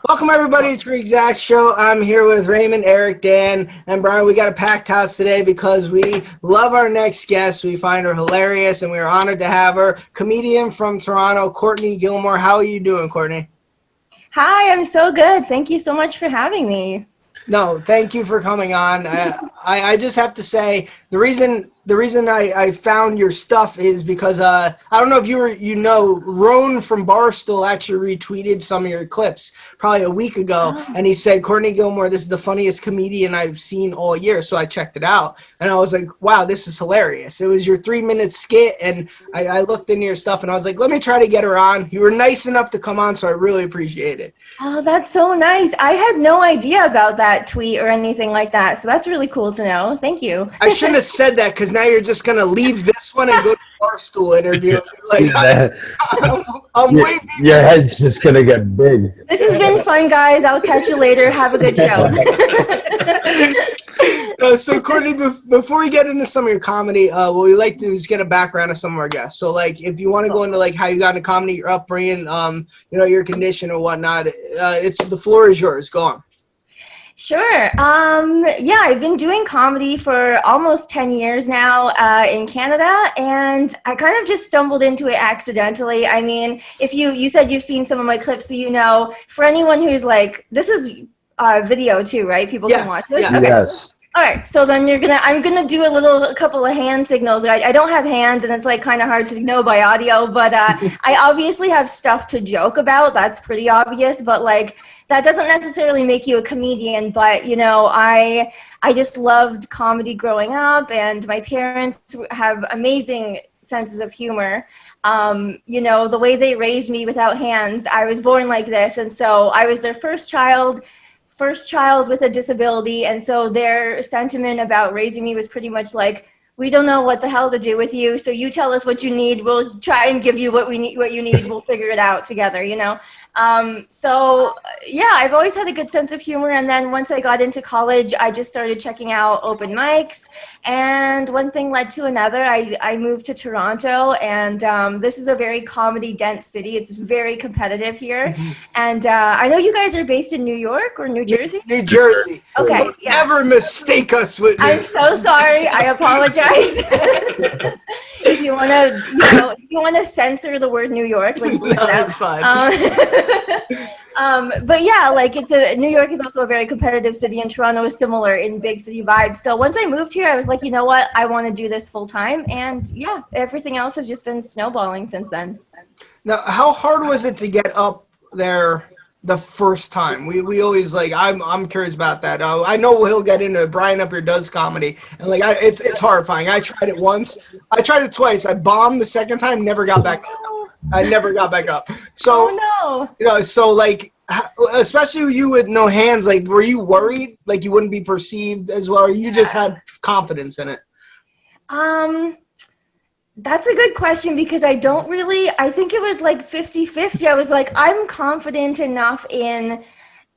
Welcome everybody to TruExact Show. I'm here with Raymond, Eric, Dan, and Brian. We got a packed house today because we love our next guest. We find her hilarious, and we are honored to have her. Comedian from Toronto, Courtney Gilmour. How are you doing, Courtney? Hi, I'm so good. Thank you so much for having me. No, thank you for coming on. I just have to say the reason I found your stuff is because I don't know if Roan from Barstool actually retweeted some of your clips probably a week ago, Oh, and he said, Courtney Gilmour, this is the funniest comedian I've seen all year. So I checked it out, and I was like, wow, this is hilarious. It was your 3-minute skit, and I looked into your stuff, and I was like, let me try to get her on. You were nice enough to come on, so I really appreciate it. oh, that's so nice. I had no idea about that tweet or anything like that, so that's really cool to know. Thank you. I shouldn't have said that because now you're just gonna leave this one and go to the Barstool interview. Like That, I'm your, way your head's just gonna get big. This has been fun, guys. I'll catch you later. Have a good show. So Courtney, before we get into some of your comedy, what we like to do is get a background of some of our guests. So like, if you want to go into like how you got into comedy, your upbringing, your condition or whatnot, the floor is yours. Go on. Sure. Yeah, I've been doing comedy for almost 10 years now in Canada, and I kind of just stumbled into it accidentally. I mean, if you said you've seen some of my clips, so you know, for anyone who's like, this is video too, right? People can watch this. Yeah. Okay. Yes. All right, so then I'm gonna do a couple of hand signals. I don't have hands, and it's like kind of hard to know by audio, but I obviously have stuff to joke about. That's pretty obvious, but like that doesn't necessarily make you a comedian. But you know, I just loved comedy growing up, and my parents have amazing senses of humor. You know, the way they raised me without hands, I was born like this, and so I was their first child with a disability, and so their sentiment about raising me was pretty much like, we don't know what the hell to do with you, so you tell us what you need, we'll try and give you what you need, we'll figure it out together, you know. So yeah, I've always had a good sense of humor, and then once I got into college, I just started checking out open mics, and one thing led to another. I moved to Toronto, and this is a very comedy dense city. It's very competitive here. And I know you guys are based in New York or New Jersey? New Jersey. Okay, Don't yeah. ever mistake us with New I'm so sorry. I apologize. If you want to, if you want to censor the word New York, like bleep No, it out. it's fine. But yeah, like New York is also a very competitive city, and Toronto is similar in big city vibes. So once I moved here, I was like, you know what, I want to do this full time, and yeah, everything else has just been snowballing since then. Now, how hard was it to get up there the first time? We always like I'm curious about that. I know he'll get into it. Brian up here does comedy, and like it's horrifying. I tried it once. I tried it twice. I bombed the second time. Never got back up. I never got back up. So Oh so like especially you with no hands. Like, were you worried like you wouldn't be perceived as well, or you just had confidence in it? no. That's a good question, because I think it was like 50-50. I was like, I'm confident enough in,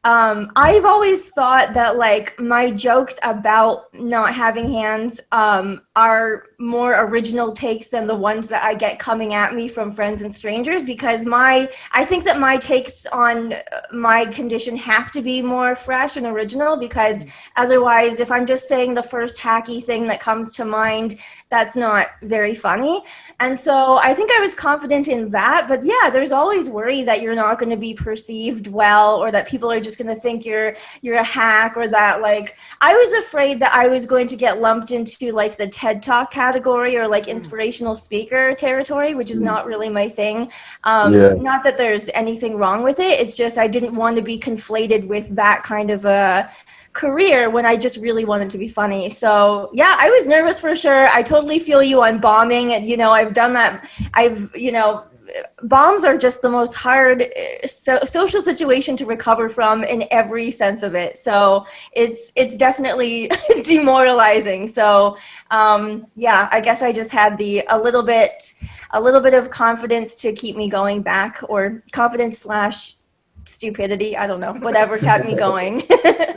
I've always thought that like my jokes about not having hands are more original takes than the ones that I get coming at me from friends and strangers, because I think that my takes on my condition have to be more fresh and original, because otherwise, if I'm just saying the first hacky thing that comes to mind, that's not very funny. And so I think I was confident in that, but yeah, there's always worry that you're not going to be perceived well, or that people are just going to think you're a hack, or that like I was afraid that I was going to get lumped into like the TED Talk category, or like inspirational speaker territory, which is not really my thing. Yeah. Not that there's anything wrong with it. It's just I didn't want to be conflated with that kind of a career when I just really wanted to be funny. So yeah, I was nervous for sure. I totally feel you on bombing, and I've done that. Bombs are just the most hard social situation to recover from in every sense of it. So it's definitely demoralizing. So yeah, I guess I just had a little bit of confidence to keep me going back, or confidence slash stupidity, I don't know, whatever kept me going.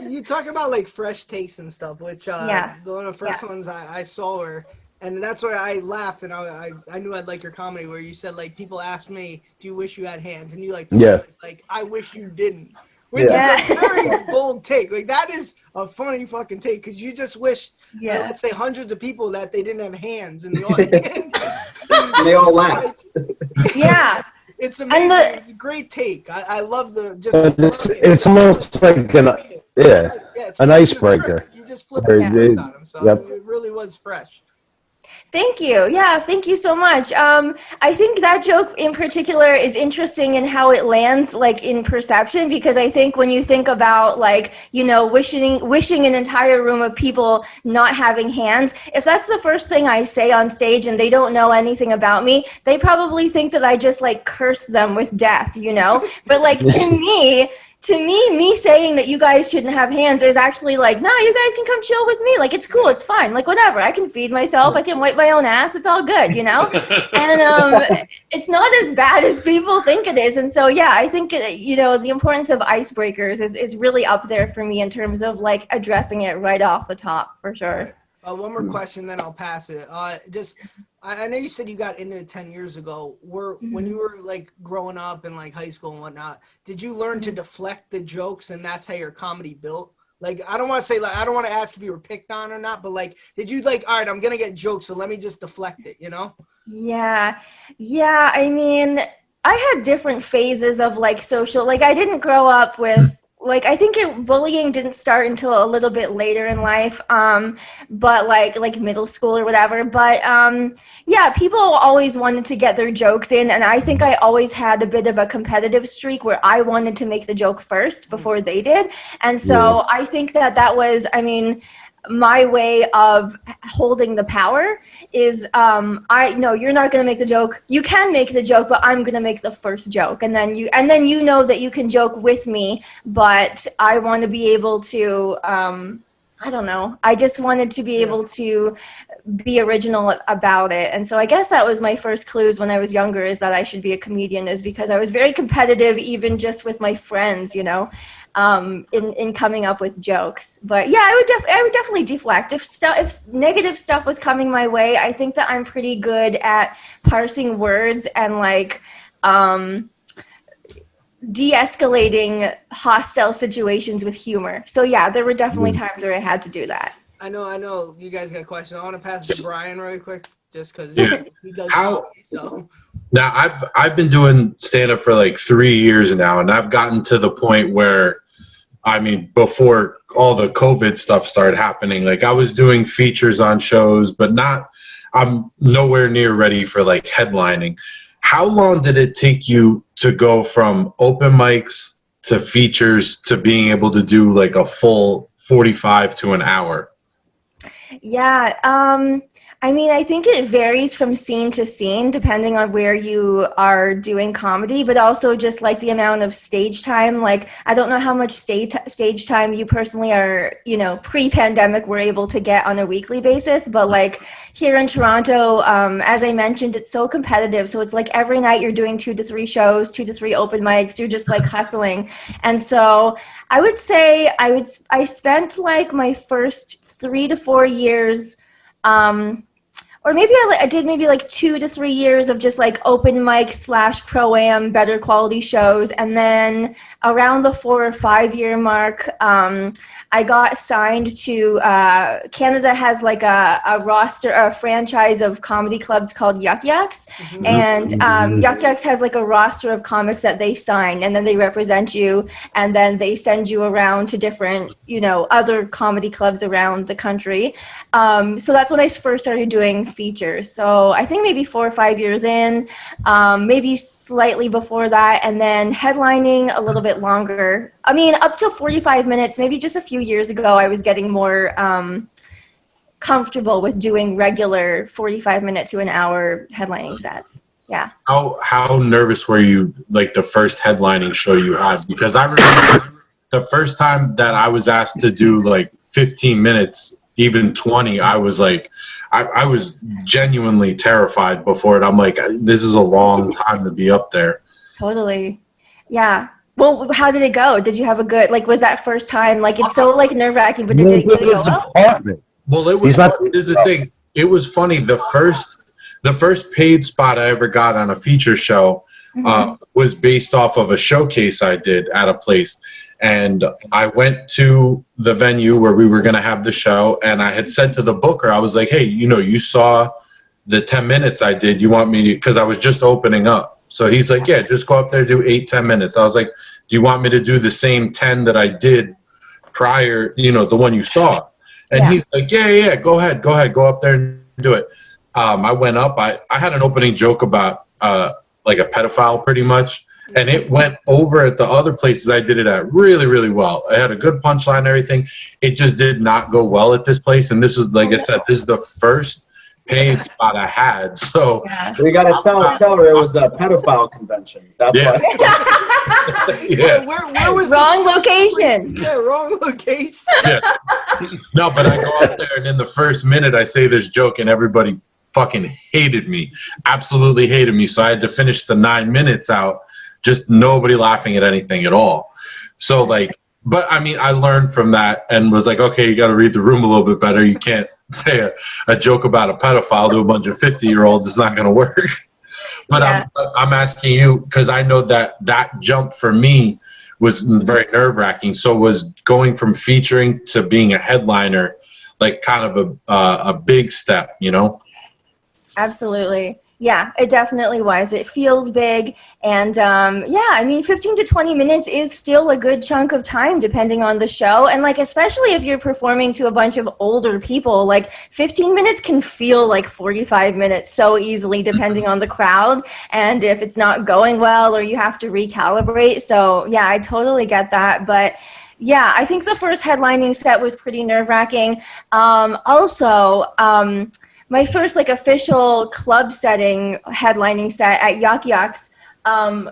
You talk about like fresh takes and stuff, which Yeah. one of the first ones I saw her, and that's why I laughed, and I knew I'd like your comedy, where you said like people ask me, do you wish you had hands, and you like Yeah. like I wish you didn't. which is Yeah. a very bold take. Like, that is a funny fucking take, because you just wish, let's say, hundreds of people that they didn't have hands in the audience. They all laughed. Yeah. It's amazing. It's a great take. I love the just. But it's almost like it's an icebreaker. You just flip the script on them, so it really was fresh. Thank you. Yeah, thank you so much. I think that joke in particular is interesting in how it lands, like, in perception, because I think when you think about, like, you know, wishing an entire room of people not having hands, if that's the first thing I say on stage and they don't know anything about me, they probably think that I just, like, cursed them with death, you know? But, like, to me saying that you guys shouldn't have hands is actually like, no, you guys can come chill with me. Like, it's cool. It's fine. Like, whatever. I can feed myself. I can wipe my own ass. It's all good, you know? And it's not as bad as people think it is. And so, yeah, I think, you know, the importance of icebreakers is really up there for me in terms of, like, addressing it right off the top, for sure. One more question, then I'll pass it. I know you said you got into it 10 years ago. When you were, like, growing up in, like, high school and whatnot, did you learn to deflect the jokes, and that's how your comedy built? Like, I don't want to say, like, I don't want to ask if you were picked on or not, but, like, did you, like, all right, I'm going to get jokes, so let me just deflect it, you know? Yeah. I mean, I had different phases of, like, social, like, I didn't grow up with, like, I think bullying didn't start until a little bit later in life, but like middle school or whatever. But yeah, people always wanted to get their jokes in, and I think I always had a bit of a competitive streak where I wanted to make the joke first before they did. And so I think that was, I mean, my way of holding the power is no, you're not going to make the joke. You can make the joke, but I'm going to make the first joke. And then you know that you can joke with me, but I want to be able to I don't know. I just wanted to be able to be original about it. And so I guess that was my first clues when I was younger, is that I should be a comedian, is because I was very competitive, even just with my friends, you know, in coming up with jokes. But yeah, I would definitely deflect. If negative stuff was coming my way, I think that I'm pretty good at parsing words and, like, de-escalating hostile situations with humor. So yeah, there were definitely times where I had to do that. I know you guys got a question. I want to pass it to Brian really quick, just because he does comedy, so. Now, I've been doing stand-up for like 3 years now, and I've gotten to the point where, I mean, before all the COVID stuff started happening, like, I was doing features on shows, but I'm nowhere near ready for, like, headlining. How long did it take you to go from open mics to features to being able to do, like, a full 45 to an hour? Yeah, I mean, I think it varies from scene to scene depending on where you are doing comedy, but also just, like, the amount of stage time. Like, I don't know how much stage time you personally are, you know, pre-pandemic were able to get on a weekly basis, but, like, here in Toronto, as I mentioned, it's so competitive. So it's like every night you're doing 2 to 3 shows, 2 to 3 open mics. You're just, like, hustling. And so I would say I spent, like, my first 3 to 4 years, or maybe I did maybe like 2 to 3 years of just, like, open mic / pro-am, better quality shows. And then around the 4 or 5 year mark, I got signed to, Canada has, like, a roster, a franchise of comedy clubs called Yuck Yucks. Mm-hmm. And Yuck Yucks has, like, a roster of comics that they sign, and then they represent you, and then they send you around to different, you know, other comedy clubs around the country. So that's when I first started doing features. So I think maybe 4 or 5 years in, maybe slightly before that, and then headlining a little bit longer. I mean, up to 45 minutes, maybe just a few years ago, I was getting more comfortable with doing regular 45-minute to an hour headlining sets. Yeah. How nervous were you, like, the first headlining show you had? Because I remember the first time that I was asked to do, like, 15 minutes, even 20, I was like, I was genuinely terrified before it. I'm like, this is a long time to be up there. Totally. Yeah. Well, how did it go? Did you have a good, like, was that first time, like, it's so, like, nerve-wracking, but did it go well? Well, it was, here's the thing. It was funny. The first paid spot I ever got on a feature show was based off of a showcase I did at a place. And I went to the venue where we were going to have the show, and I had said to the booker, I was like, hey, you saw the 10 minutes I did. You want me to, because I was just opening up. So he's like, yeah, just go up there, do 8-10 minutes. I was like, do you want me to do the same 10 that I did prior, the one you saw? And he's like, yeah, go ahead, go up there and do it. I went up, I had an opening joke about like a pedophile pretty much. And it went over at the other places I did it at really, really well. I had a good punchline and everything. It just did not go well at this place. And this is, like I said, this is the first paid spot I had. So you got to tell her it was a pedophile convention. That's why. Yeah. Where was wrong location? Yeah, wrong location. Yeah. No, but I go up there, and in the first minute I say this joke, and everybody fucking hated me. Absolutely hated me. So I had to finish the 9 minutes out. Just nobody laughing at anything at all. So but I mean, I learned from that and was like, okay, you got to read the room a little bit better. You can't say a joke about a pedophile to a bunch of 50-year-olds. It's not going to work. But I'm asking you, because I know that jump for me was very nerve-wracking. So was going from featuring to being a headliner, like kind of a big step, Absolutely. Yeah, it definitely was. It feels big. And I mean, 15 to 20 minutes is still a good chunk of time depending on the show. And especially if you're performing to a bunch of older people, 15 minutes can feel like 45 minutes so easily depending on the crowd. And if it's not going well or you have to recalibrate. So yeah, I totally get that. But yeah, I think the first headlining set was pretty nerve-wracking. My first official club setting headlining set at Yuck Yucks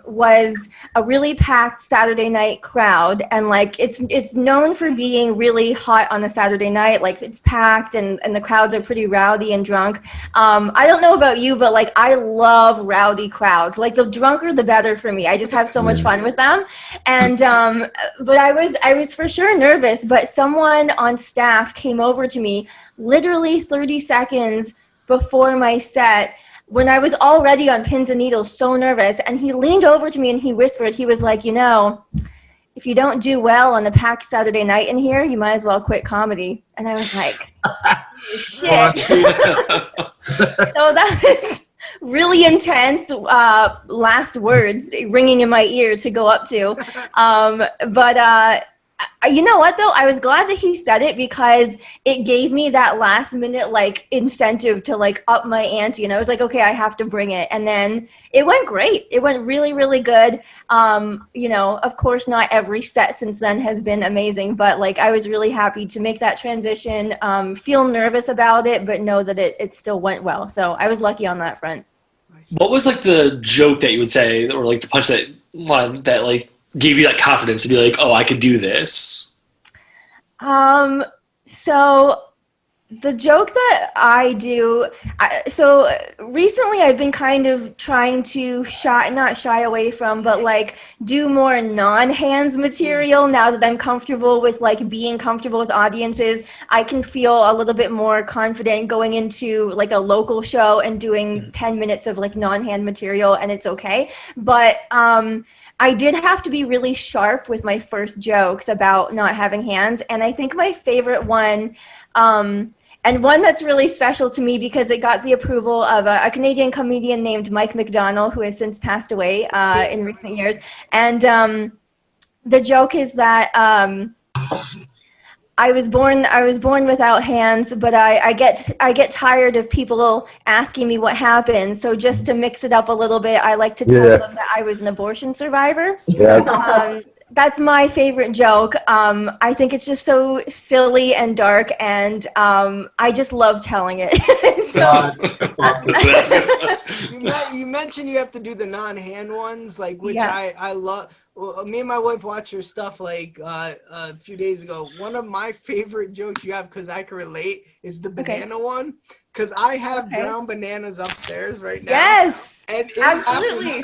was a really packed Saturday night crowd, and it's known for being really hot on a Saturday night. It's packed and the crowds are pretty rowdy and drunk. I don't know about you, but I love rowdy crowds. The drunker the better for me. I just have so much fun with them. And but I was for sure nervous, but someone on staff came over to me literally 30 seconds before my set when I was already on pins and needles, so nervous, and he leaned over to me and he whispered, he was like, if you don't do well on a packed Saturday night in here, you might as well quit comedy. And I was like, shit. So that was really intense last words ringing in my ear to go up to. But you know what, though? I was glad that he said it because it gave me that last minute, incentive to, up my ante. And I was like, okay, I have to bring it. And then it went great. It went really, really good. Of course, not every set since then has been amazing. But, I was really happy to make that transition, feel nervous about it, but know that it still went well. So I was lucky on that front. What was, the joke that you would say, or, the punch that gave you that confidence to be like, oh, I could do this? So the joke that I do, so recently I've been kind of trying to not shy away from, but do more non-hands material now that I'm comfortable with being comfortable with audiences. I can feel a little bit more confident going into a local show and doing 10 minutes of non-hand material, and it's okay. But I did have to be really sharp with my first jokes about not having hands. And I think my favorite one, and one that's really special to me because it got the approval of a Canadian comedian named Mike McDonald, who has since passed away in recent years. And the joke is that I was born without hands, but I get tired of people asking me what happened. So just to mix it up a little bit, I like to tell them that I was an abortion survivor. Yeah. That's my favorite joke. I think it's just so silly and dark, and I just love telling it. You mentioned you have to do the non-hand ones, which Yeah. I love. Well, me and my wife watched your stuff a few days ago. One of my favorite jokes you have, because I can relate, is the banana one. Because I have brown bananas upstairs right now. Yes, and absolutely.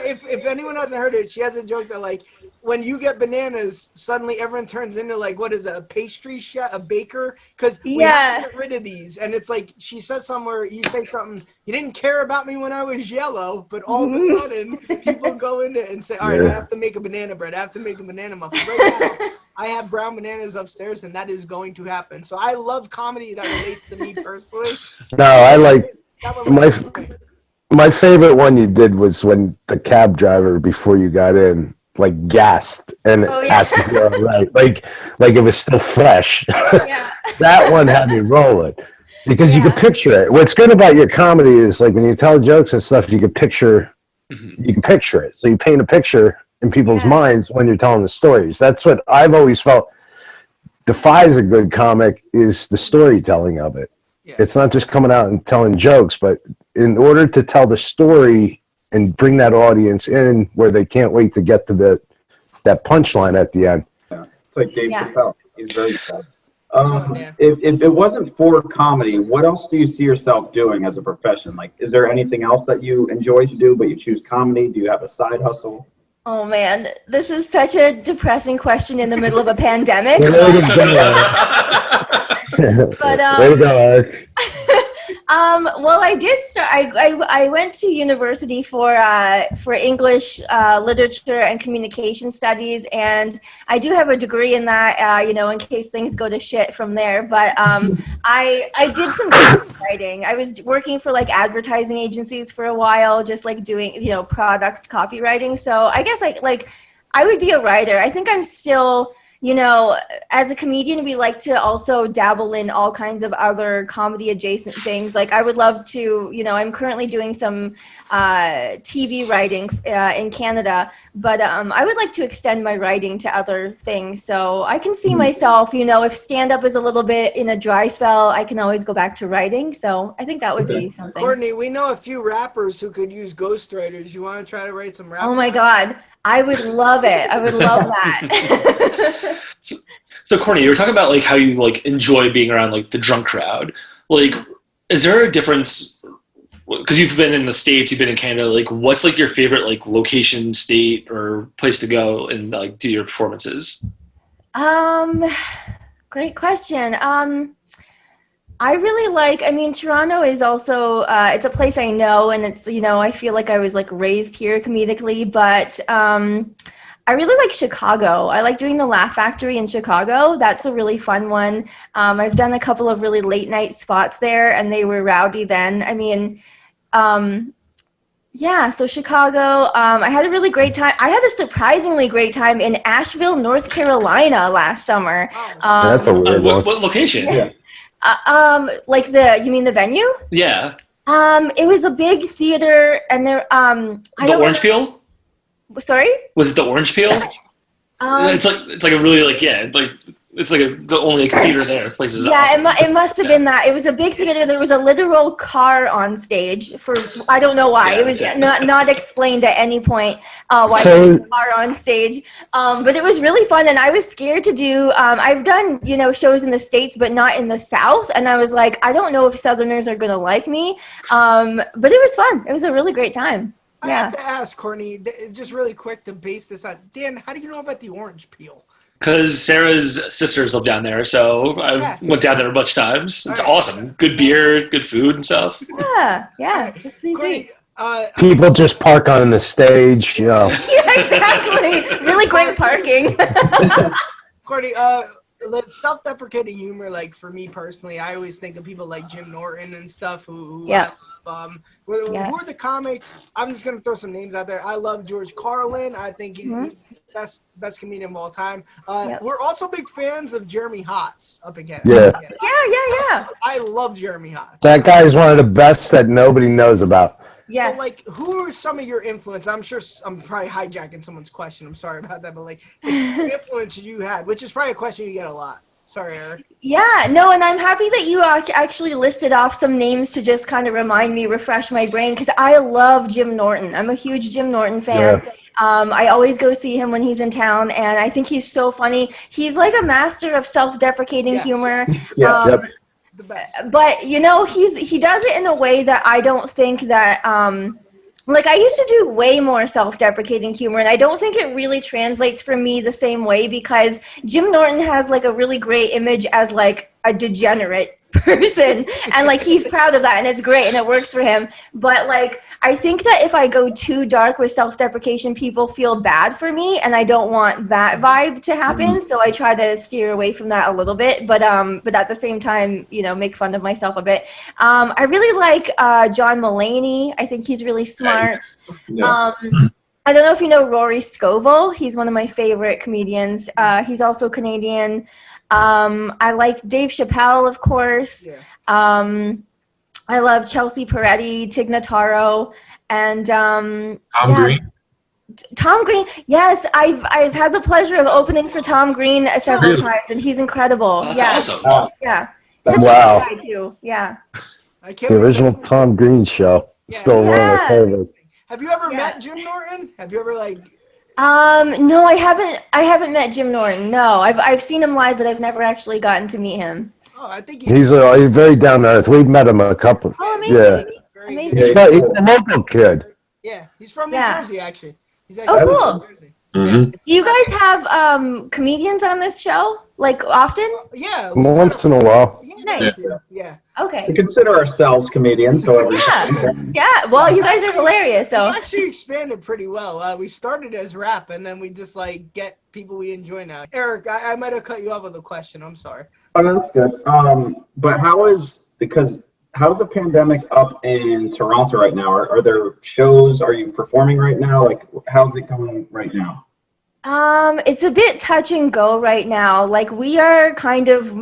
If anyone hasn't heard it, she has a joke that when you get bananas, suddenly everyone turns into like, what is it, a pastry chef, a baker? Because we have to get rid of these. And it's like, she says somewhere, you say something, you didn't care about me when I was yellow, but all of a sudden, people go into it and say, all right, I have to make a banana bread. I have to make a banana muffin. Right now, I have brown bananas upstairs, and that is going to happen. So I love comedy that relates to me personally. No, I like my favorite one you did was when the cab driver before you got in like gasped and asked if you're all right, like it was still fresh. That one had me rolling because you could picture it. What's good about your comedy is like when you tell jokes and stuff, you can picture it. So you paint a picture in people's minds when you're telling the stories. That's what I've always felt defies a good comic is the storytelling of it. It's not just coming out and telling jokes, but in order to tell the story and bring that audience in where they can't wait to get to that punchline at the end. Yeah. It's like Dave Chappelle. He's very good. If it wasn't for comedy, what else do you see yourself doing as a profession? Like, is there anything else that you enjoy to do, but you choose comedy? Do you have a side hustle? Oh man, this is such a depressing question in the middle of a pandemic. Way to go, Eric. Well, I did start. I went to university for English literature and communication studies, and I do have a degree in that. In case things go to shit from there. But I did some writing. I was working for like advertising agencies for a while, just like doing product copywriting. So I guess I would be a writer. I think I'm still. As a comedian, we like to also dabble in all kinds of other comedy adjacent things. Like I would love to, I'm currently doing some TV writing in Canada, but I would like to extend my writing to other things. So I can see myself, if stand-up is a little bit in a dry spell, I can always go back to writing. So I think that would be something. Courtney, we know a few rappers who could use ghostwriters. You want to try to write some rap? Oh my God. I would love it. I would love that. So Courtney, you were talking about like how you like enjoy being around like the drunk crowd. Like, is there a difference? Because you've been in the States, you've been in Canada. Like, what's like your favorite like location, state, or place to go and like do your performances? Great question. I really Toronto is also, it's a place I know, and it's, I feel like I was like raised here comedically, but I really like Chicago. I like doing the Laugh Factory in Chicago. That's a really fun one. I've done a couple of really late night spots there, and they were rowdy then. So Chicago, I had a really great time. I had a surprisingly great time in Asheville, North Carolina last summer. That's a weird one. What location? Yeah. You mean the venue? Yeah. It was a big theater, and there, The Orange Peel? Sorry? Was it the Orange Peel? It's like a really it's like the only like theater there. Places. Yeah, awesome. it must have been that. It was a big theater. There was a literal car on stage for I don't know why. It was not explained at any point why there was a car on stage. But it was really fun, and I was scared to do. I've done shows in the States, but not in the South, and I was like, I don't know if Southerners are gonna like me. But it was fun. It was a really great time. I have to ask, Courtney, just really quick to base this on. Dan, how do you know about the Orange Peel? Because Sarah's sisters live down there, so I went down there a bunch of times. It's awesome. Good beer, good food and stuff. Yeah. It's pretty sweet. People just park on the stage, Yeah, exactly. Really great parking. Courtney, self-deprecating humor, like for me personally, I always think of people like Jim Norton and stuff who who are the comics? I'm just gonna throw some names out there. I love George Carlin. I think he's best comedian of all time. We're also big fans of Jeremy Hotz up again. Yeah. I love Jeremy Hotz. That guy is one of the best that nobody knows about. Yes. So, who are some of your influence? I'm sure I'm probably hijacking someone's question. I'm sorry about that, but influence you had, which is probably a question you get a lot. Sorry, Eric. Yeah, no, and I'm happy that you actually listed off some names to just kind of refresh my brain, because I love Jim Norton. I'm a huge Jim Norton fan. Yeah. I always go see him when he's in town, and I think he's so funny. He's like a master of self-deprecating humor. The best. But he does it in a way that I don't think that like I used to do way more self-deprecating humor, and I don't think it really translates for me the same way because Jim Norton has like a really great image as like a degenerate person, and like he's proud of that, and it's great and it works for him. But like I think that if I go too dark with self-deprecation, people feel bad for me, and I don't want that vibe to happen, so I try to steer away from that a little bit, but at the same time, you know, make fun of myself a bit. I really like John Mulaney. I think he's really smart. Yeah. I don't know if you know Rory Scovel. He's one of my favorite comedians. He's also Canadian. I like Dave Chappelle, of course. Yeah. I love Chelsea Peretti, Tig Notaro, and Tom Green. Tom Green. Yes, I've had the pleasure of opening for Tom Green several Really? times, and he's incredible. That's awesome. Yeah. Such Wow. a good guy too. Yeah. I can't The wait original to- Tom Green show. Yeah. Still one of my Yeah. favorites. Have you ever Yeah. met Jim Norton? Have you ever like? No, I haven't met Jim Norton. No, I've seen him live, but I've never actually gotten to meet him. Oh, I think He's very down to earth. We've met him a couple. Oh, amazing. Yeah. very Amazing. good. He's a local kid. Yeah, he's from New Yeah. Jersey actually. He's Oh, actually cool. from New Jersey. Mhm. Do you guys have comedians on this show? Like often? Yeah. Once in a while. Nice. Yeah. We Okay. consider ourselves comedians, however. Yeah. Yeah. Well, you guys are hilarious. So. We've actually expanded pretty well. We started as rap, and then we just like get people we enjoy now. Eric, I might have cut you off with a question. I'm sorry. Oh, that's good. But how's the pandemic up in Toronto right now? Are there shows? Are you performing right now? Like, how's it going right now? It's a bit touch and go right now. Like we are kind of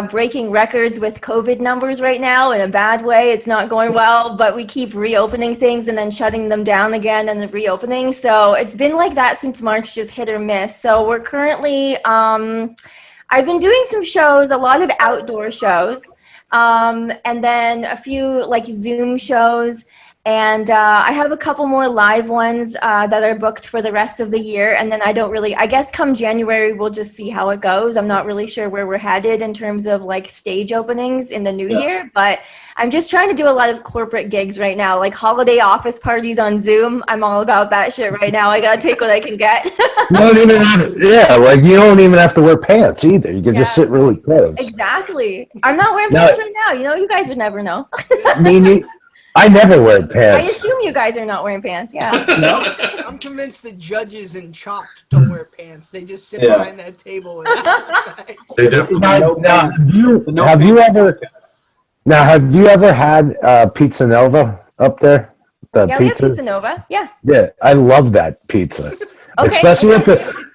breaking records with COVID numbers right now in a bad way. It's not going well, but we keep reopening things and then shutting them down again and then reopening. So it's been like that since March, just hit or miss. So we're currently, I've been doing some shows, a lot of outdoor shows, and then a few like Zoom shows. And I have a couple more live ones that are booked for the rest of the year. And then I guess come January, we'll just see how it goes. I'm not really sure where we're headed in terms of like stage openings in the new year, but I'm just trying to do a lot of corporate gigs right now, like holiday office parties on Zoom. I'm all about that shit right now. I got to take what I can get. Like you don't even have to wear pants either. You can just sit really close. Exactly. I'm not wearing No. pants right now. You know, you guys would never know. I never wear I pants. assume you guys are not wearing pants. Yeah. I'm convinced the judges in Chopped don't wear pants. They just sit Yeah. behind that table. And They This do. is Now, no now, pants. have you ever had Pizza Nova up there? The Yeah, pizza? we have Pizza Nova. Yeah. Yeah, I love that pizza. Okay. Especially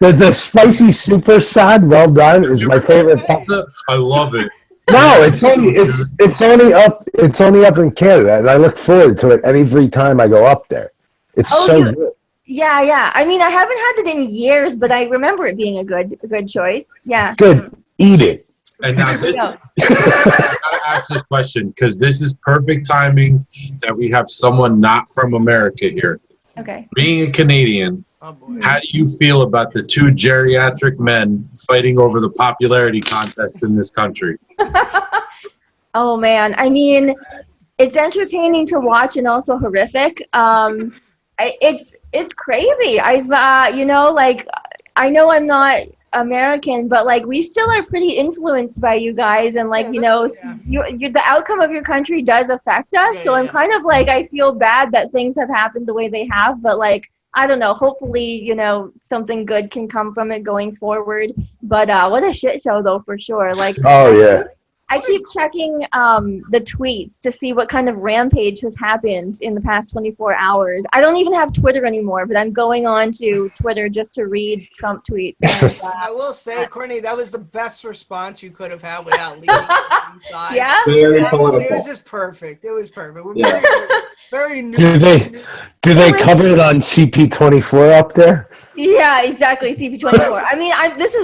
with the spicy super side, well done, is my favorite pizza. I love it. No, it's only up in Canada, and I look forward to it every time I go up there. It's Oh, so you- good. Yeah. I mean, I haven't had it in years, but I remember it being a good choice. Yeah. Good. Eat it. And now this, Yeah. I gotta ask this question because this is perfect timing that we have someone not from America here. Okay. Being a Canadian, oh boy. how do you feel about the two geriatric men fighting over the popularity contest in this country? Oh man, I mean, it's entertaining to watch and also horrific. It's crazy. I've like I know I'm not American, but like we still are pretty influenced by you guys, and like you the outcome of your country does affect us. So I'm kind of like I feel bad that things have happened the way they have, but like I don't know. Hopefully, something good can come from it going forward. But what a shit show though, for sure. Like Oh, yeah. I keep checking the tweets to see what kind of rampage has happened in the past 24 hours. I don't even have Twitter anymore, but I'm going on to Twitter just to read Trump tweets. And, I will say, Courtney, that was the best response you could have had without leaving inside. yeah? Very It was political. just perfect. It was perfect. We're Yeah. very new. Do they cover it on CP24 up there? Yeah, exactly. CP24. I mean,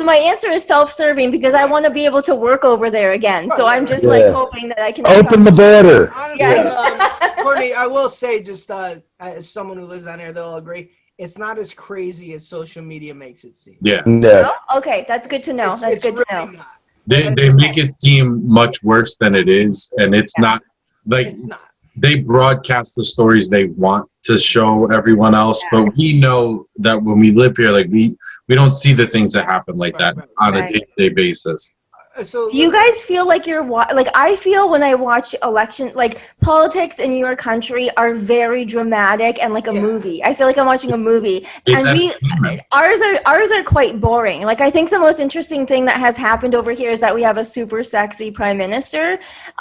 my answer is self-serving because I want to be able to work over there again. So I'm just like Yeah. hoping that I can Open the border. Honestly, Yeah. Courtney, I will say, just as someone who lives down here, they'll agree, it's not as crazy as social media makes it seem. Yeah, No. Okay, that's good to know. That's It's good to really know. not. they make it seem much worse than it is, and it's not like It's not. they broadcast the stories they want to show everyone else, but we know that when we live here, like we don't see the things that happen like that on a day-to-day basis. So do you guys feel like you're like I feel when I watch election, like politics in your country are very dramatic and like a movie. I feel like I'm watching a movie, It's and ours are quite boring. Like I think the most interesting thing that has happened over here is that we have a super sexy prime minister,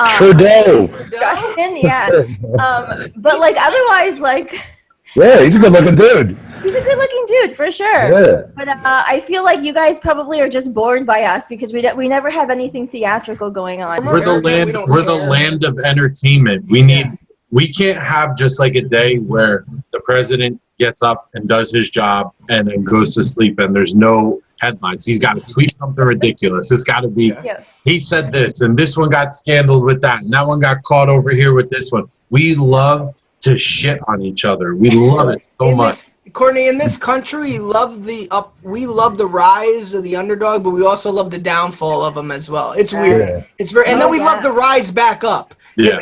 Trudeau. Justin. Yeah, but like otherwise, like Yeah, he's a good-looking dude. he's a good-looking dude for sure. Yeah. But I feel like you guys probably are just bored by us because we never have anything theatrical going on. We're the land. We're the land of entertainment. We can't have just like a day where the president gets up and does his job and then goes to sleep and there's no headlines. He's got to tweet something ridiculous. It's got to be, he said this and this one got scandaled with that and that one got caught over here with this one. We love to shit on each other. We love it so much. Courtney, in this country, we love the rise of the underdog, but we also love the downfall of them as well. It's weird. Yeah. It's very, and then we love the rise back up. Yeah.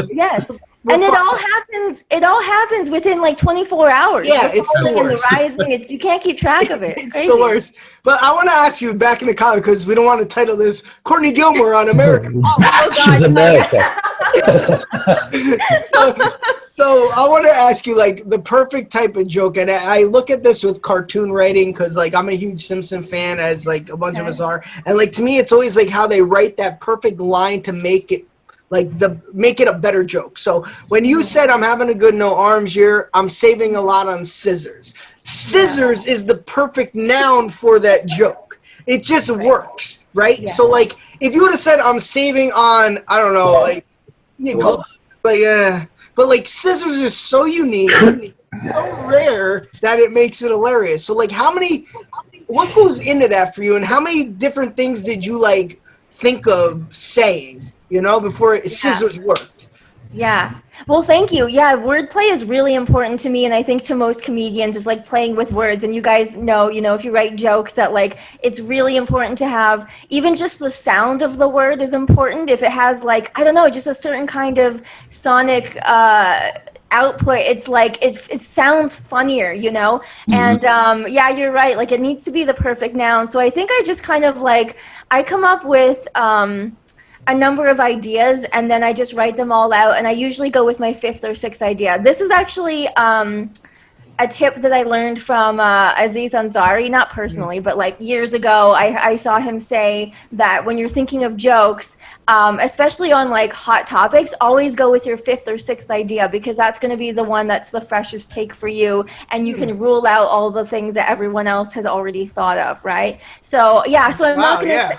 Yes. And it all happens within like 24 hours. Yeah, the it's the falling and worst. the rising. You can't keep track of it. It's crazy. the worst. But I want to ask you back in the comment because we don't want to title this Courtney Gilmour on American Politics. She's America. So I want to ask you like the perfect type of joke, and I look at this with cartoon writing because like I'm a huge Simpson fan, as like a bunch of us are, and like to me it's always like how they write that perfect line to make it make it a better joke. So when you said I'm having a good no arms year, I'm saving a lot on scissors. Scissors is the perfect noun for that joke. It just works, right? Yeah. So like if you would have said I'm saving on, I don't know, like but like scissors is so unique, so rare that it makes it hilarious. So like what goes into that for you, and how many different things did you like think of saying, before scissors worked? Yeah. Well, thank you. Yeah, wordplay is really important to me, and I think to most comedians it's like playing with words. And you guys know, if you write jokes that like it's really important to have even just the sound of the word is important. If it has like, I don't know, just a certain kind of sonic output, it's like it sounds funnier, And yeah, you're right. Like it needs to be the perfect noun. So I think I just kind of like I come up with a number of ideas and then I just write them all out, and I usually go with my fifth or sixth idea. This is actually a tip that I learned from Aziz Ansari, not personally, but like years ago, I saw him say that when you're thinking of jokes, especially on like hot topics, always go with your fifth or sixth idea, because that's going to be the one that's the freshest take for you, and you can rule out all the things that everyone else has already thought of, right? So yeah, so I'm not going to,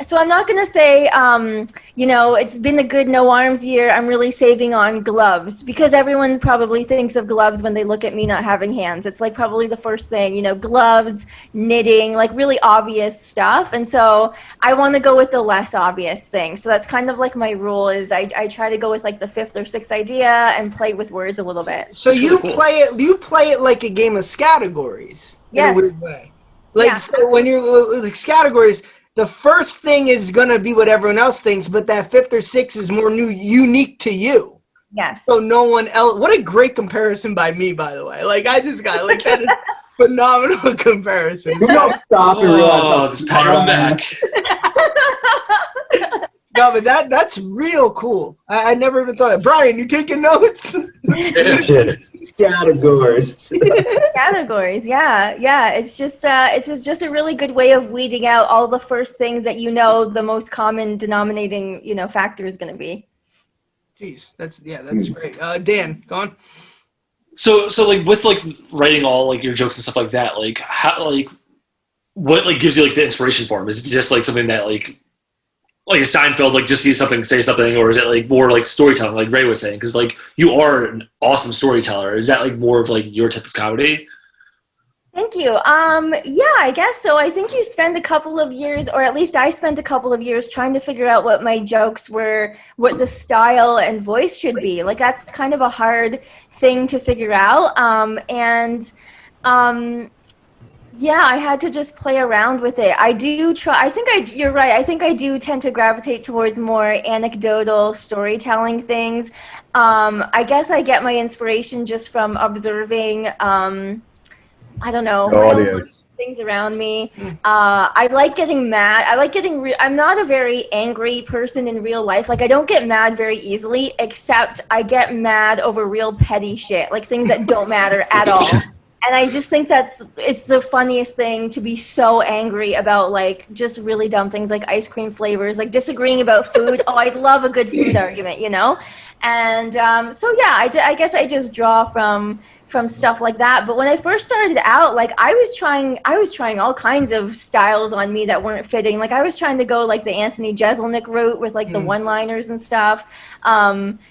so I'm not going to say, it's been a good no arms year, I'm really saving on gloves, because everyone probably thinks of gloves when they look at me not having hands. It's like probably the first thing, gloves, knitting, like really obvious stuff. And so I want to go with the less obvious thing. So that's kind of like my rule is I try to go with like the fifth or sixth idea and play with words a little bit. So you play it like a game of categories. Yes. In a weird way. Like so when you're like categories, the first thing is gonna be what everyone else thinks, but that fifth or sixth is more unique to you. Yes. So no one else. What a great comparison by me, by the way. Like I just got like that is phenomenal comparison. Stop and realize how just pat her on the back. No, but that's real cool. I never even thought of. Brian, you taking notes? Categories. Categories, yeah. It's just a really good way of weeding out all the first things that the most common denominating factor is going to be. Jeez, that's great. Dan, go on. So like with like writing all like your jokes and stuff like that, like how what like gives you like the inspiration for them? Is it just like something that like a Seinfeld like just sees something, say something, or is it like more like storytelling, like Ray was saying? Because like you are an awesome storyteller. Is that like more of like your type of comedy? Thank you. Yeah, I guess so. I think you spend a couple of years, or at least I spent a couple of years trying to figure out what my jokes were, what the style and voice should be. Like that's kind of a hard thing to figure out. Yeah, I had to just play around with it. I do try. You're right. I think I do tend to gravitate towards more anecdotal storytelling things. I guess I get my inspiration just from observing, I don't know, The my own audience. things around me. I like getting mad. I like getting I'm not a very angry person in real life. Like, I don't get mad very easily, except I get mad over real petty shit, like things that don't matter at all. And I just think it's the funniest thing to be so angry about, like, just really dumb things like ice cream flavors, like disagreeing about food. Oh, I love a good food argument, you know? And so yeah, I guess I just draw from stuff like that. But when I first started out, like, I was trying all kinds of styles on me that weren't fitting. Like, I was trying to go like the Anthony Jeselnik route with like the one-liners and stuff,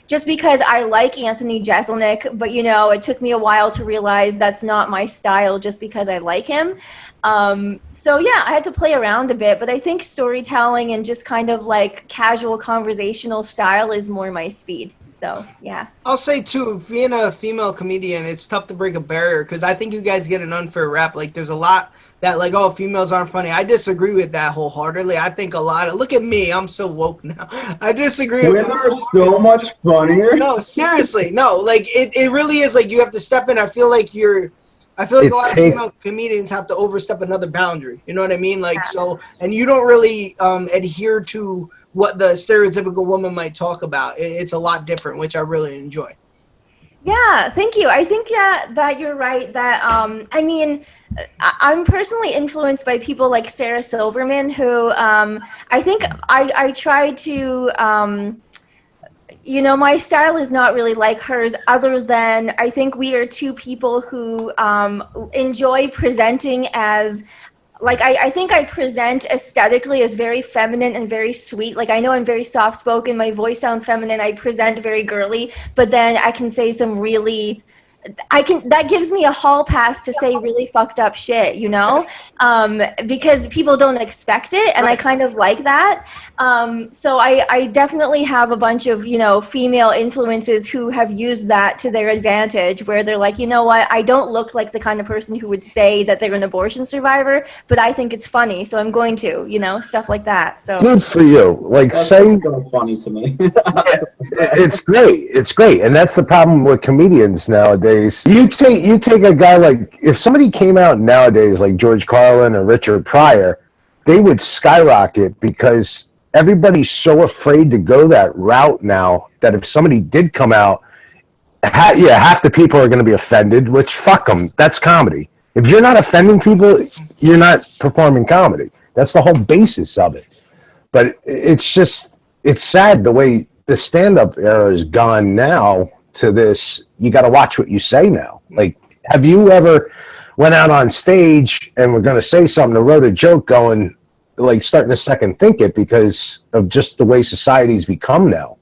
just because I like Anthony Jeselnik. But you know, it took me a while to realize that's not my style just because I like him. So yeah, I had to play around a bit, but I think storytelling and just kind of like casual conversational style is more my speed. So yeah. I'll say too, being a female comedian, it's tough to break a barrier because I think you guys get an unfair rap. Like, there's a lot that, like, oh, females aren't funny. I disagree with that wholeheartedly. I think a lot of, look at me, I'm so woke now. I disagree with Women that. are so much funnier. No, seriously, no. Like, it really is. Like, you have to step in. I feel like a lot of female comedians have to overstep another boundary. You know what I mean? Like, so, and you don't really adhere to what the stereotypical woman might talk about. It's a lot different, which I really enjoy. Yeah, thank you. I think that you're right that I mean, I'm personally influenced by people like Sarah Silverman, who I think I try to you know, my style is not really like hers, other than I think we are two people who enjoy presenting as, like, I think I present aesthetically as very feminine and very sweet. Like, I know I'm very soft-spoken, my voice sounds feminine, I present very girly, but then I can say some really, that gives me a hall pass to say really fucked up shit, you know? Because people don't expect it, and I kind of like that. So I definitely have a bunch of, you know, female influences who have used that to their advantage, where they're like, you know what, I don't look like the kind of person who would say that they're an abortion survivor, but I think it's funny, so I'm going to, you know, stuff like that. So Good for you. Like, That's saying so funny to me. it's great. It's great. And that's the problem with comedians nowadays. You take a guy like, if somebody came out nowadays like George Carlin or Richard Pryor, they would skyrocket because everybody's so afraid to go that route now that if somebody did come out, half the people are going to be offended, which fuck them. That's comedy. If you're not offending people, you're not performing comedy. That's the whole basis of it. But it's sad the way the stand-up era has gone now to this. You got to watch what you say now. Like, have you ever went out on stage and were going to say something or wrote a joke going, like, starting to second think it because of just the way society's become now?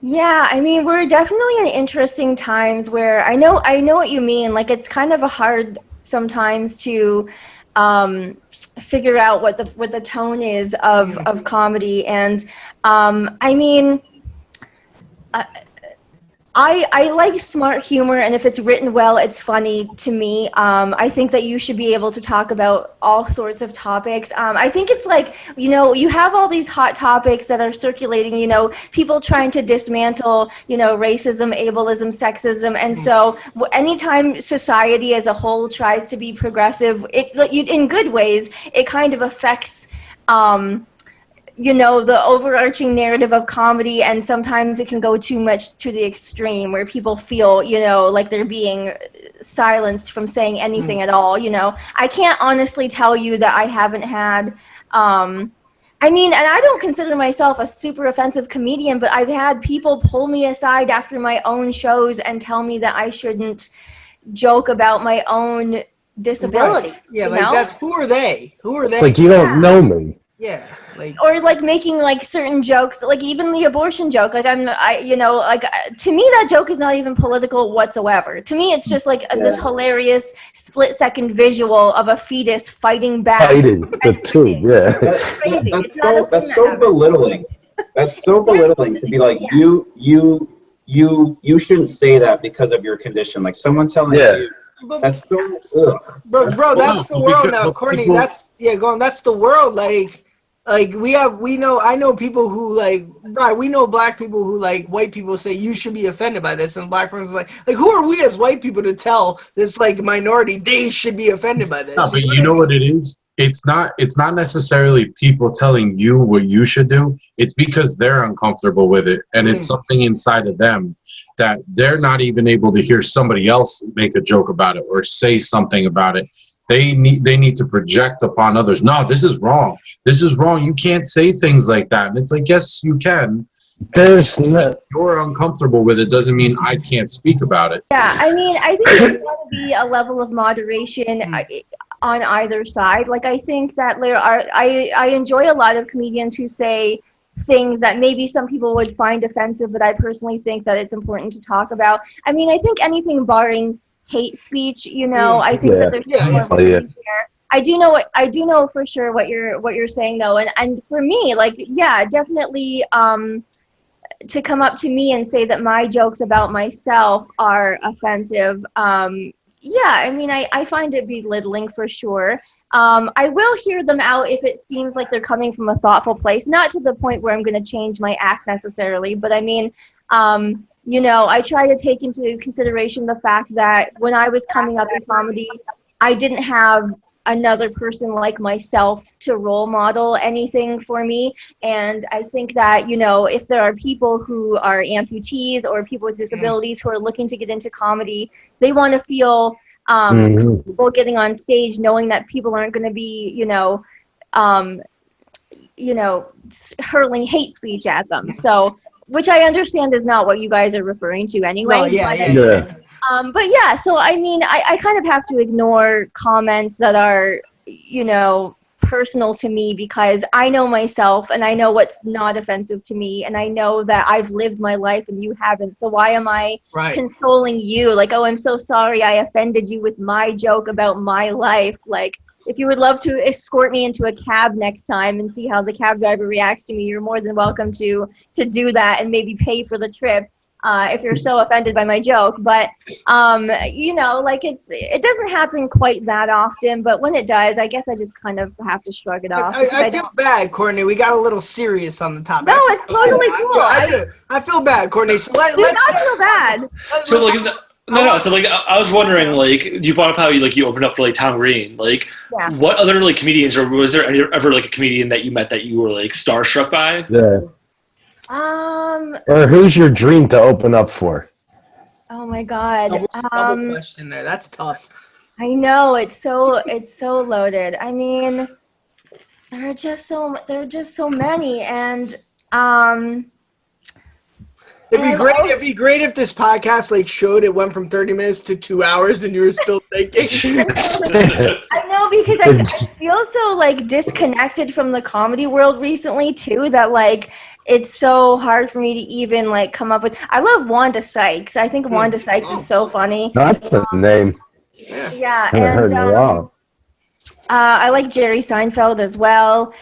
yeah, I mean, we're definitely in interesting times where I know what you mean. Like, it's kind of a hard sometimes to figure out what the tone is of comedy. And I mean, I like smart humor, and if it's written well, it's funny to me. I think that you should be able to talk about all sorts of topics. I think it's like, you know, you have all these hot topics that are circulating, you know, people trying to dismantle, you know, racism, ableism, sexism. And so anytime society as a whole tries to be progressive, in good ways, it kind of affects you know, the overarching narrative of comedy, and sometimes it can go too much to the extreme where people feel, you know, like they're being silenced from saying anything at all, you know. I can't honestly tell you that I haven't had, I mean, and I don't consider myself a super offensive comedian, but I've had people pull me aside after my own shows and tell me that I shouldn't joke about my own disability. Right. Yeah, you like, know? that's, who are they? Who are they? It's like, you don't know me. Yeah, like, or like making like certain jokes, like even the abortion joke, like you know, like, to me that joke is not even political whatsoever. To me it's just like this hilarious split-second visual of a fetus fighting back. Fighting the tube, yeah. That's so belittling. That's so belittling to be like, you shouldn't say that because of your condition. Like, someone's telling you That's so, ugh. Bro, that's the world now, Because Courtney. people- That's the world. Like I know people who like, right, we know black people who like white people say you should be offended by this, and black person's like who are we as white people to tell this like minority they should be offended by this? No, but you know what it is? It's not necessarily people telling you what you should do. It's because they're uncomfortable with it, and it's something inside of them that they're not even able to hear somebody else make a joke about it or say something about it. They need to project upon others. No, this is wrong. This is wrong. You can't say things like that. And it's like, yes, you can. There's no, You're uncomfortable with it doesn't mean I can't speak about it. Yeah, I mean, I think there's got to be a level of moderation on either side. Like, I think that I enjoy a lot of comedians who say things that maybe some people would find offensive, but I personally think that it's important to talk about. I mean, I think anything barring hate speech, I think that there's there. I do know for sure what you're saying though, and for me, like, yeah, definitely to come up to me and say that my jokes about myself are offensive, yeah, I mean, I find it belittling for sure. I will hear them out if it seems like they're coming from a thoughtful place, not to the point where I'm going to change my act necessarily, but I mean, I try to take into consideration the fact that when I was coming up in comedy, I didn't have another person like myself to role model anything for me. And I think that, if there are people who are amputees or people with disabilities who are looking to get into comedy, they want to feel comfortable getting on stage knowing that people aren't going to be, hurling hate speech at them. So, which I understand is not what you guys are referring to anyway. No, yeah. But yeah, so I mean, I kind of have to ignore comments that are, personal to me because I know myself and I know what's not offensive to me and I know that I've lived my life and you haven't. So why am I consoling you? Like, oh, I'm so sorry I offended you with my joke about my life. Like, if you would love to escort me into a cab next time and see how the cab driver reacts to me, you're more than welcome to do that and maybe pay for the trip if you're so offended by my joke. But, like it doesn't happen quite that often. But when it does, I guess I just kind of have to shrug it off. I feel bad, Courtney. We got a little serious on the topic. No, it's totally cool. I feel bad, Courtney. So let's not feel bad. So like. No. So like, I was wondering, like, you brought up how you opened up for like Tom Green. Like, what other like comedians, or was there ever like a comedian that you met that you were like starstruck by? Yeah. Or who's your dream to open up for? Oh my God. Double question there. That's tough. I know it's so loaded. I mean, there are just so many, and It'd be great if this podcast like showed it went from 30 minutes to 2 hours and you were still thinking. I know, because I feel so like disconnected from the comedy world recently too, that like it's so hard for me to even like come up with. I love Wanda Sykes. I think Wanda Sykes is so funny. That's the name. Yeah, I haven't heard in a while. I like Jerry Seinfeld as well.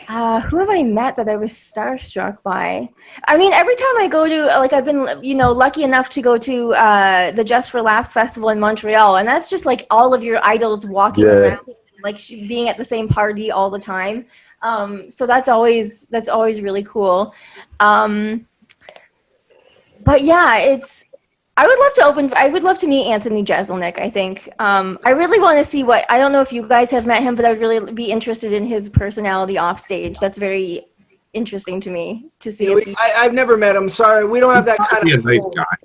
Who have I met that I was starstruck by? I mean, every time I go to, like, I've been, lucky enough to go to the Just for Laughs festival in Montreal, and that's just like all of your idols walking around, like being at the same party all the time. So that's always really cool. But yeah, I would love to meet Anthony Jeselnik, I think. I really want to see I don't know if you guys have met him, but I would really be interested in his personality off stage. That's very interesting to me to see. I've never met him. Sorry, we don't have that kind of. Be a nice guy.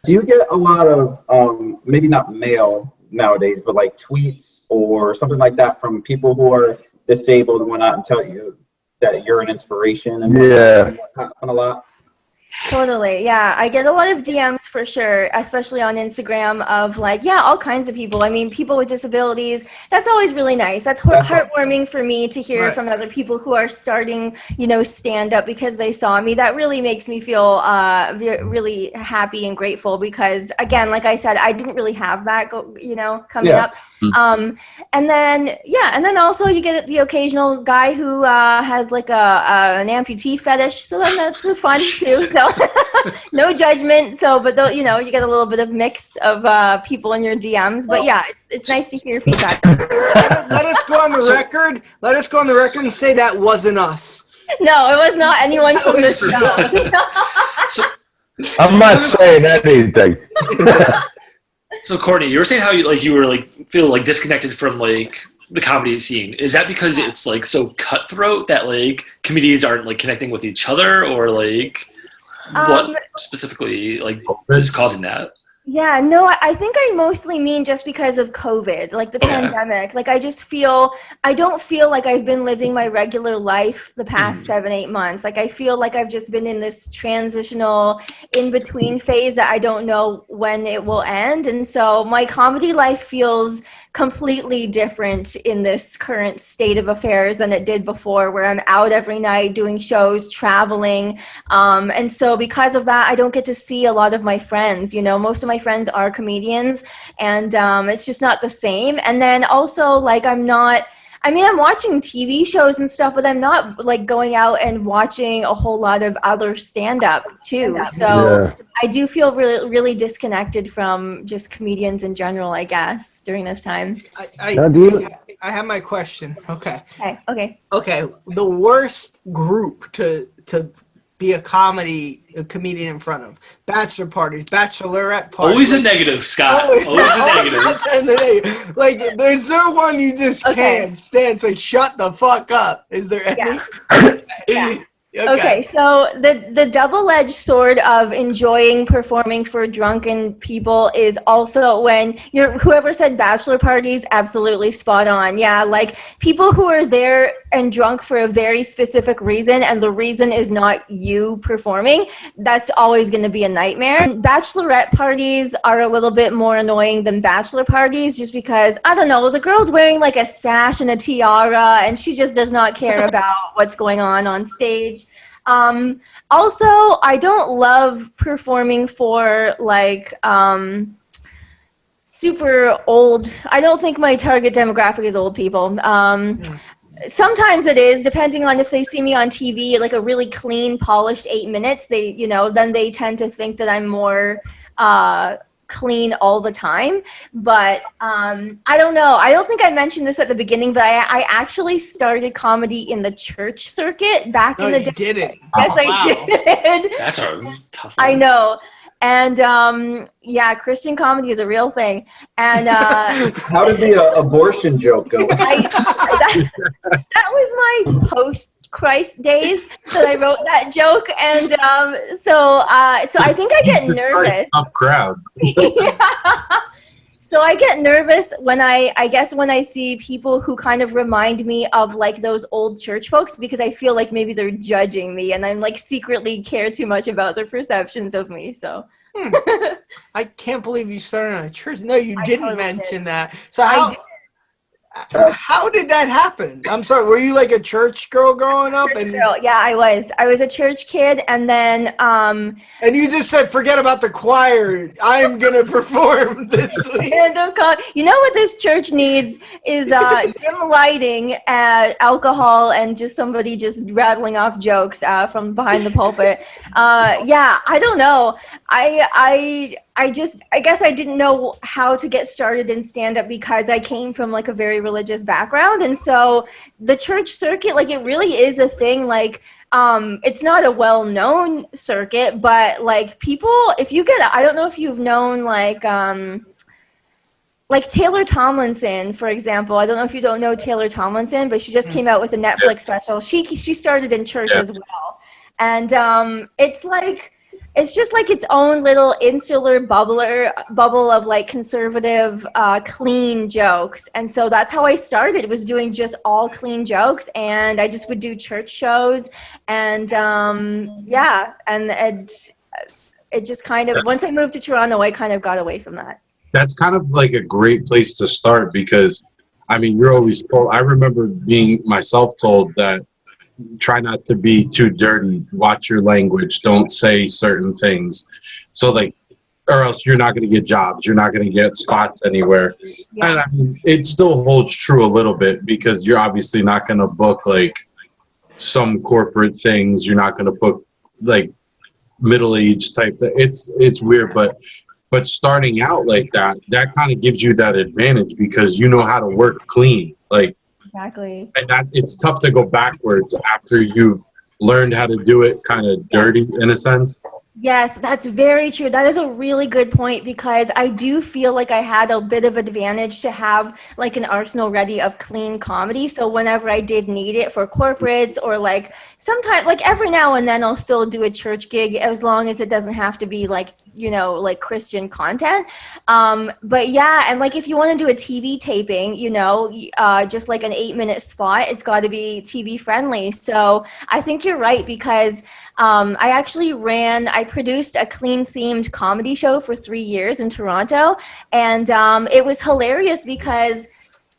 Do you get a lot of, maybe not mail nowadays, but like tweets or something like that from people who are disabled and whatnot and tell you that you're an inspiration and happen a lot? Totally, yeah. I get a lot of DMs for sure, especially on Instagram of like, all kinds of people. I mean, people with disabilities. That's always really nice. That's heartwarming for me to hear from other people who are starting, stand up because they saw me. That really makes me feel really happy and grateful because, again, like I said, I didn't really have that, coming up. And then also you get the occasional guy who has like an amputee fetish, so then that's fun too. So no judgment. So, but you know, you get a little bit of mix of people in your DMs. But yeah, it's nice to hear feedback. Let us go on the record. Let us go on the record and say that wasn't us. No, it was not anyone from this show. I'm not saying anything. So Courtney, you were saying how you were like feel like disconnected from like the comedy scene. Is that because it's like so cutthroat that like comedians aren't like connecting with each other, or like what specifically like is causing that? Yeah, no, I think I mostly mean just because of COVID, like the pandemic. Like I don't feel like I've been living my regular life the past 7-8 months. Like I feel like I've just been in this transitional in-between phase that I don't know when it will end. And so my comedy life feels completely different in this current state of affairs than it did before, where I'm out every night doing shows, traveling. And so because of that, I don't get to see a lot of my friends. You know, most of my friends are comedians, and it's just not the same. And then also, like, I'm watching TV shows and stuff, but I'm not like going out and watching a whole lot of other stand-up too. So I do feel really, really disconnected from just comedians in general, I guess, during this time. I have my question. Okay. Okay. The worst group to be a comedian in front of: bachelor parties, bachelorette parties. Always a negative, Scott. Always a negative. Like, is there one you just can't stand? It's like, shut the fuck up. Is there any? Yeah. Okay, so the double-edged sword of enjoying performing for drunken people is also when whoever said bachelor parties, absolutely spot on. Yeah, like people who are there and drunk for a very specific reason, and the reason is not you performing, that's always going to be a nightmare. Bachelorette parties are a little bit more annoying than bachelor parties, just because, I don't know, the girl's wearing like a sash and a tiara, and she just does not care about what's going on stage. Also, I don't love performing for like super old. I don't think my target demographic is old people. Sometimes it is, depending on if they see me on TV, like a really clean, polished 8 minutes, then they tend to think that I'm more clean all the time. But I don't know. I don't think I mentioned this at the beginning, but I actually started comedy in the church circuit back in the day. You did it. Yes, I did. That's a tough one. I know. And Christian comedy is a real thing. And how did the abortion joke go? that was my post-Christ days that I wrote that joke, and so I think I get nervous. Tough crowd. So I get nervous when I see people who kind of remind me of like those old church folks, because I feel like maybe they're judging me, and I'm like secretly care too much about their perceptions of me. So I can't believe you started on a church. No, you didn't mention that. So how did that happen? I'm sorry. Were you like a church girl growing up? Yeah, I was. I was a church kid, and then and you just said, forget about the choir. I'm gonna perform this week. You know what this church needs is dim lighting, alcohol, and just somebody just rattling off jokes from behind the pulpit. I don't know. I guess I didn't know how to get started in stand-up because I came from like a very religious background. And so the church circuit, like, it really is a thing. Like, it's not a well-known circuit, but like people, I don't know if you've known like Taylor Tomlinson, for example. I don't know if you don't know Taylor Tomlinson, but she just came out with a Netflix special. She started in church as well. And it's just like its own little insular bubble of like conservative, clean jokes. And so that's how I started, was doing just all clean jokes. And I just would do church shows. And it just kind of, once I moved to Toronto, I kind of got away from that. That's kind of like a great place to start, because, I mean, you're always told, I remember being myself told that try not to be too dirty, watch your language, don't say certain things. So like or else you're not going to get jobs. You're not going to get spots anywhere. Yeah. And I mean, it still holds true a little bit because you're obviously not going to book like some corporate things. You're not going to book like middle-aged type. It's weird, but starting out like that kind of gives you that advantage because you know how to work clean. Like, Exactly. and that it's tough to go backwards after you've learned how to do it kind of dirty in a sense. Yes, that's very true. That is a really good point because I do feel like I had a bit of advantage to have like an arsenal ready of clean comedy. So whenever I did need it for corporates or like sometimes like every now and then I'll still do a church gig as long as it doesn't have to be like, you know, like Christian content. But yeah, and like if you want to do a TV taping, you know, just like an 8-minute spot, it's got to be TV friendly. So I think you're right because I produced a clean themed comedy show for 3 years in Toronto. And it was hilarious because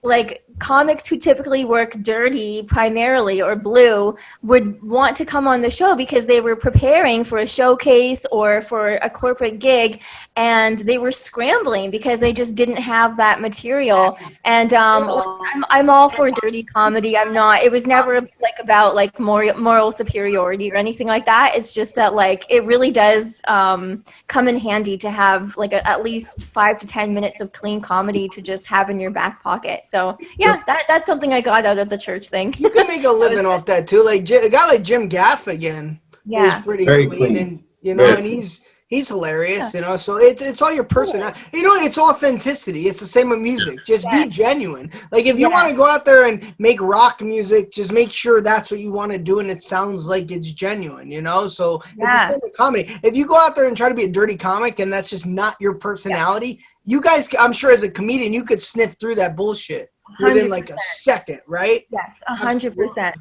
like comics who typically work dirty primarily or blue would want to come on the show because they were preparing for a showcase or for a corporate gig and they were scrambling because they just didn't have that material. And I'm all for dirty comedy. It was never like about like moral superiority or anything like that. It's just that like it really does come in handy to have like at least 5 to 10 minutes of clean comedy to just have in your back pocket. So yeah, that's something I got out of the church thing. You can make a living off that too. Like a guy like Jim Gaffigan is pretty Very clean, clean. and you know, and he's hilarious, you know. So it's all your personality. You know, it's authenticity. It's the same with music. Just be genuine. Like if you want to go out there and make rock music, just make sure that's what you want to do and it sounds like it's genuine, you know. So it's the same with comedy. If you go out there and try to be a dirty comic and that's just not your personality, you guys, I'm sure as a comedian, you could sniff through that bullshit within like a second, right? Yes, 100%.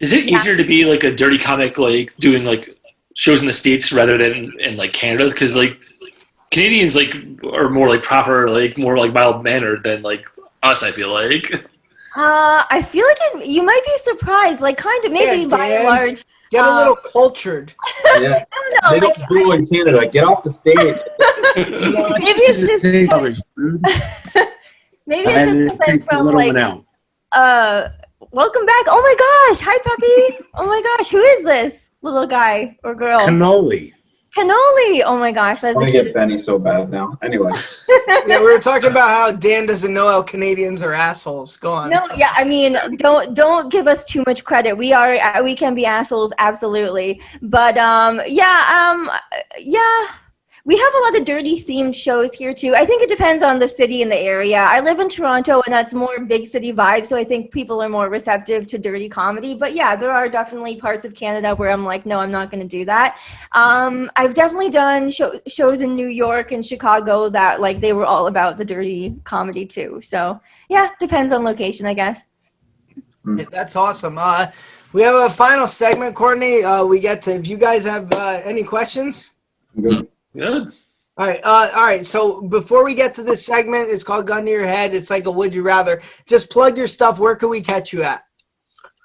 Is it easier to be like a dirty comic, like doing like shows in the States rather than in like Canada? Because like Canadians like are more like proper, like more like mild mannered than like us, I feel like. I feel like you might be surprised, like kind of maybe by and large. Get a little cultured. Yeah. No, They don't do in Canada. Get off the stage. Maybe it's just maybe it's just because I'm from like welcome back. Oh my gosh, hi puppy. Oh my gosh, who is this little guy or girl? Cannoli. Oh my gosh, that's I want to get Benny so bad now. Anyway. Yeah, we were talking about how Dan doesn't know how Canadians are assholes. Go on. No, yeah, I mean, don't give us too much credit. We can be assholes, absolutely. But we have a lot of dirty themed shows here too. I think it depends on the city and the area. I live in Toronto and that's more big city vibe, so I think people are more receptive to dirty comedy. But yeah, there are definitely parts of Canada where I'm like, no, I'm not going to do that. I've definitely done shows in New York and Chicago that like they were all about the dirty comedy too. So yeah, depends on location, I guess. That's awesome. We have a final segment, Courtney. We get to, if you guys have any questions. Good. Good. All right. So before we get to this segment, it's called Gun to Your Head. It's like a Would You Rather. Just plug your stuff. Where can we catch you at?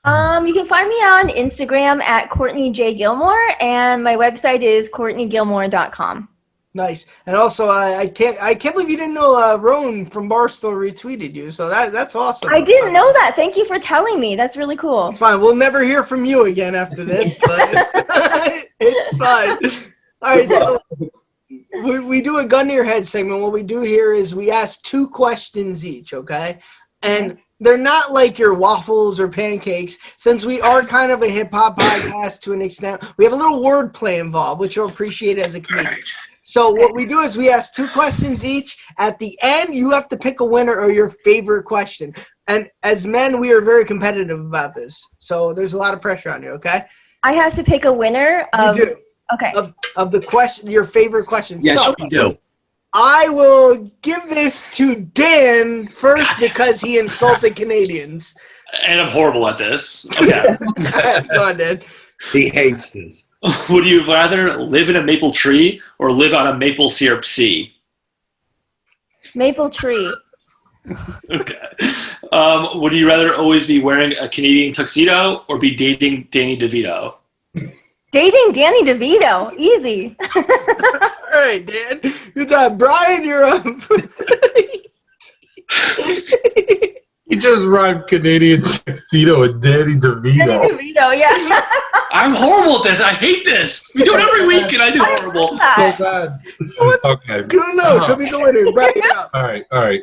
You can find me on Instagram at Courtney J. Gilmour, and my website is CourtneyGilmour.com. Nice. And also, I can't believe you didn't know Roan from Barstool retweeted you. So that's awesome. I didn't know that. Thank you for telling me. That's really cool. It's fine. We'll never hear from you again after this, but it's fine. All right. So we do a Gun to Your Head segment. What we do here is we ask 2 questions each, okay? And they're not like your waffles or pancakes. Since we are kind of a hip-hop podcast to an extent, we have a little wordplay involved, which you'll appreciate as a comedian. So what we do is we ask 2 questions each. At the end, you have to pick a winner or your favorite question. And as men, we are very competitive about this. So there's a lot of pressure on you, okay? I have to pick a winner of... You do. Okay. Of the question, your favorite question. Yes, so, we do. I will give this to Dan first because he insulted Canadians. And I'm horrible at this. Okay. Go on, Dan. He hates this. Would you rather live in a maple tree or live on a maple syrup sea? Maple tree. Okay. Would you rather always be wearing a Canadian tuxedo or be dating Danny DeVito? Dating Danny DeVito. Easy. right, Dan. You thought Brian, you're up. He just rhymed Canadian tuxedo and Danny DeVito. Danny DeVito, yeah. I'm horrible at this. I hate this. We do it every week, and I do horrible. So bad. Okay. You don't know. Could be the winner. Back it up. All right.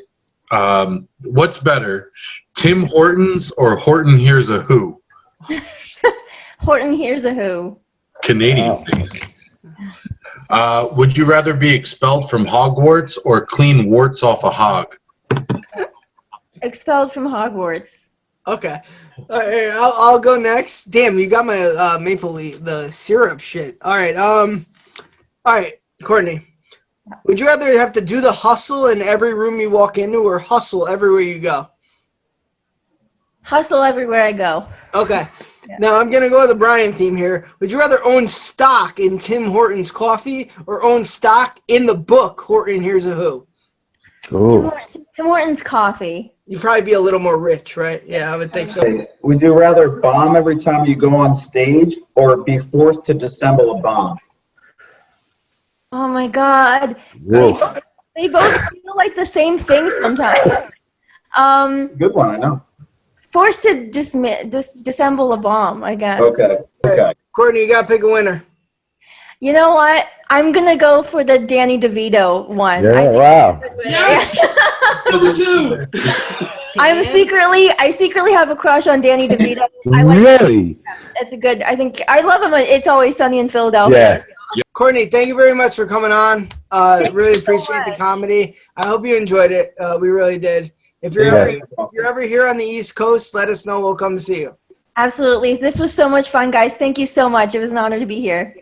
What's better, Tim Hortons or Horton Hears a Who? Horton Hears a Who. Canadian based. Would you rather be expelled from Hogwarts or clean warts off a hog? Expelled from Hogwarts. Okay. All right, I'll go next. Damn, you got my maple leaf, the syrup shit. All right. All right, Courtney. Would you rather have to do the hustle in every room you walk into or hustle everywhere you go? Hustle everywhere I go. Okay. Yeah. Now I'm going to go with the Brian theme here. Would you rather own stock in Tim Hortons coffee or own stock in the book Horton Hears a Who? Tim Hortons coffee. You'd probably be a little more rich, right? Yeah, I would think so. Would you rather bomb every time you go on stage or be forced to disassemble a bomb? Oh my God. Whoa. They both feel like the same thing sometimes. Good one, I know. Forced to disassemble a bomb, I guess. Okay. Courtney, you got to pick a winner. You know what? I'm going to go for the Danny DeVito one. Yeah, wow. Yes. Number two. I secretly have a crush on Danny DeVito. Really? It's a good, I think, I love him. It's Always Sunny in Philadelphia. Yeah. Courtney, thank you very much for coming on. Really appreciate the comedy. I hope you enjoyed it. We really did. If you're ever here on the East Coast, let us know. We'll come see you. Absolutely. This was so much fun, guys. Thank you so much. It was an honor to be here.